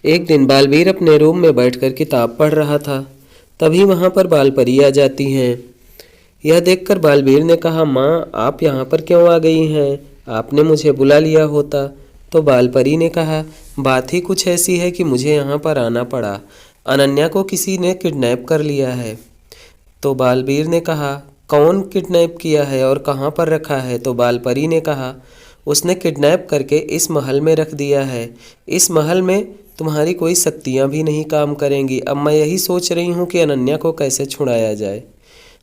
एक दिन बालवीर अपने रूम में बैठकर किताब पढ़ रहा था। तभी वहाँ पर बालपरी आ जाती हैं। यह देखकर बालवीर ने कहा, माँ आप यहाँ पर क्यों आ गई हैं? आपने मुझे बुला लिया होता। तो बालपरी ने कहा, बात ही कुछ ऐसी है कि मुझे यहाँ पर आना पड़ा। अनन्या को किसी ने किडनैप कर लिया है। तो बालवीर ने कहा, कौन किडनैप किया है और कहाँ पर रखा है? तो बालपरी ने कहा, उसने किडनैप करके इस महल में रख दिया है। इस महल में तुम्हारी कोई शक्तियाँ भी नहीं काम करेंगी। अब मैं यही सोच रही हूँ कि अनन्या को कैसे छुड़ाया जाए।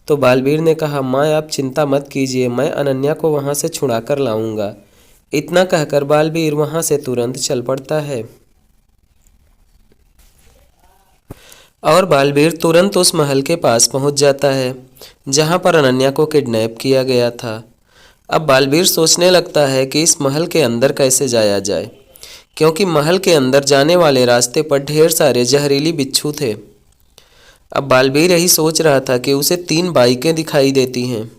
तो बालवीर ने कहा, माँ आप चिंता मत कीजिए, मैं अनन्या को वहाँ से छुड़ा कर लाऊंगा। इतना कहकर बालवीर वहाँ से तुरंत चल पड़ता है और बालवीर तुरंत उस महल के पास पहुँच जाता है जहाँ पर अनन्या को किडनैप किया गया था। अब बालवीर सोचने लगता है कि इस महल के अंदर कैसे जाया जाए, क्योंकि महल के अंदर जाने वाले रास्ते पर ढेर सारे जहरीली बिच्छू थे। अब बालवीर यही सोच रहा था कि उसे 3 बाइकें दिखाई देती हैं।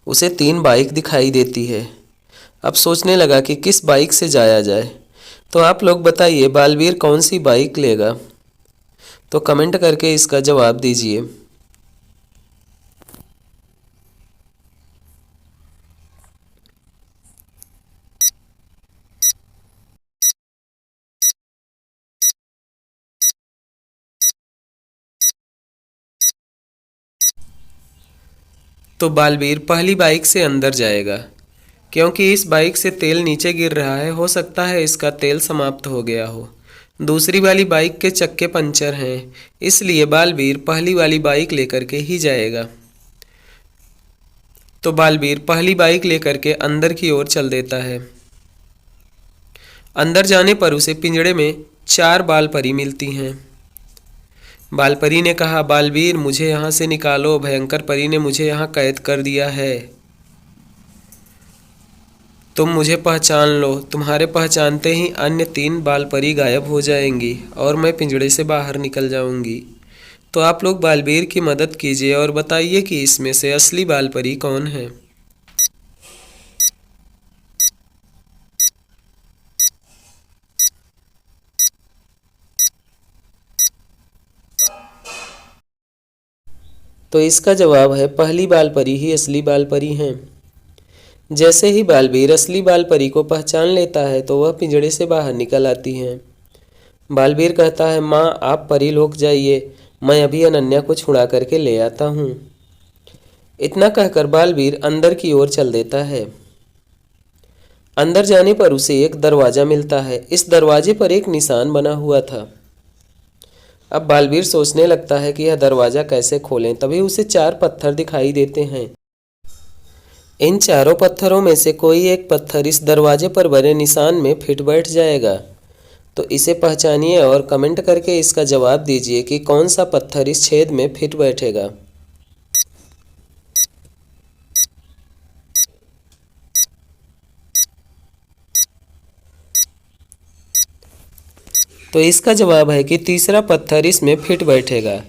उसे 3 बाइक दिखाई देती है। अब सोचने लगा कि किस बाइक से जाया जाए। तो आप लोग बताइए बालवीर कौन सी बाइक लेगा? तो कमेंट करके इसका जवाब दीजिए। तो बालवीर पहली बाइक से अंदर जाएगा, क्योंकि इस बाइक से तेल नीचे गिर रहा है, हो सकता है इसका तेल समाप्त हो गया हो। दूसरी वाली बाइक के चक्के पंचर हैं, इसलिए बालवीर पहली वाली बाइक लेकर के ही जाएगा। तो बालवीर पहली बाइक लेकर के अंदर की ओर चल देता है। अंदर जाने पर उसे पिंजड़े में 4 बालपरी मिलती हैं। बालपरी ने कहा, बालवीर मुझे यहाँ से निकालो, भयंकर परी ने मुझे यहाँ कैद कर दिया है। तुम मुझे पहचान लो, तुम्हारे पहचानते ही अन्य 3 बालपरी गायब हो जाएंगी और मैं पिंजड़े से बाहर निकल जाऊंगी। तो आप लोग बालवीर की मदद कीजिए और बताइए कि इसमें से असली बालपरी कौन है। तो इसका जवाब है, पहली बालपरी ही असली बालपरी हैं। जैसे ही बालवीर असली बालपरी को पहचान लेता है तो वह पिंजड़े से बाहर निकल आती हैं। बालवीर कहता है, माँ आप परी लोग जाइए, मैं अभी अनन्या को छुड़ा करके ले आता हूँ। इतना कहकर बालवीर अंदर की ओर चल देता है। अंदर जाने पर उसे एक दरवाज़ा मिलता है। इस दरवाजे पर एक निशान बना हुआ था। अब बालवीर सोचने लगता है कि यह दरवाज़ा कैसे खोलें। तभी उसे 4 पत्थर दिखाई देते हैं। इन चारों पत्थरों में से कोई एक पत्थर इस दरवाजे पर बने निशान में फिट बैठ जाएगा। तो इसे पहचानिए और कमेंट करके इसका जवाब दीजिए कि कौन सा पत्थर इस छेद में फिट बैठेगा। तो इसका जवाब है कि तीसरा पत्थर इसमें फिट बैठेगा।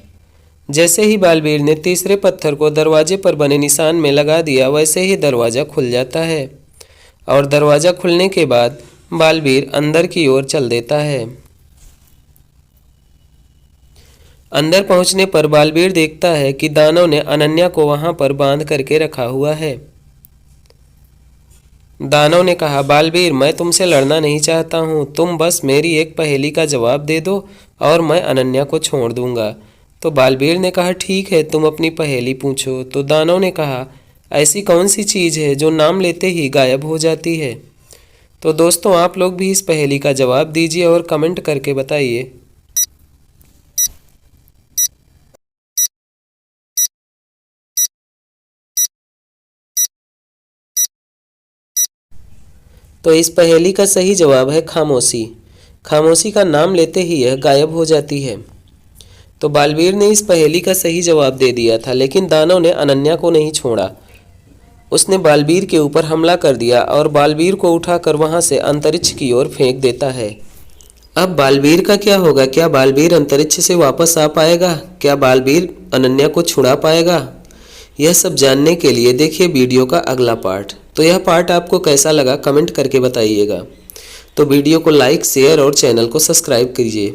जैसे ही बालवीर ने तीसरे पत्थर को दरवाजे पर बने निशान में लगा दिया, वैसे ही दरवाज़ा खुल जाता है और दरवाज़ा खुलने के बाद बालवीर अंदर की ओर चल देता है। अंदर पहुंचने पर बालवीर देखता है कि दानव ने अनन्या को वहां पर बांध करके रखा हुआ है। दानव ने कहा, बालवीर मैं तुमसे लड़ना नहीं चाहता हूँ, तुम बस मेरी एक पहेली का जवाब दे दो और मैं अनन्या को छोड़ दूंगा। तो बालवीर ने कहा, ठीक है तुम अपनी पहेली पूछो। तो दानव ने कहा, ऐसी कौन सी चीज़ है जो नाम लेते ही गायब हो जाती है? तो दोस्तों आप लोग भी इस पहेली का जवाब दीजिए और कमेंट करके बताइए। तो इस पहेली का सही जवाब है खामोशी। खामोशी का नाम लेते ही यह गायब हो जाती है। तो बालवीर ने इस पहेली का सही जवाब दे दिया था, लेकिन दानव ने अनन्या को नहीं छोड़ा। उसने बालवीर के ऊपर हमला कर दिया और बालवीर को उठाकर वहां से अंतरिक्ष की ओर फेंक देता है। अब बालवीर का क्या होगा? क्या बालवीर अंतरिक्ष से वापस आ पाएगा? क्या बालवीर अनन्या को छुड़ा पाएगा? यह सब जानने के लिए देखिए वीडियो का अगला पार्ट। तो यह पार्ट आपको कैसा लगा कमेंट करके बताइएगा। तो वीडियो को लाइक, शेयर और चैनल को सब्सक्राइब कीजिए।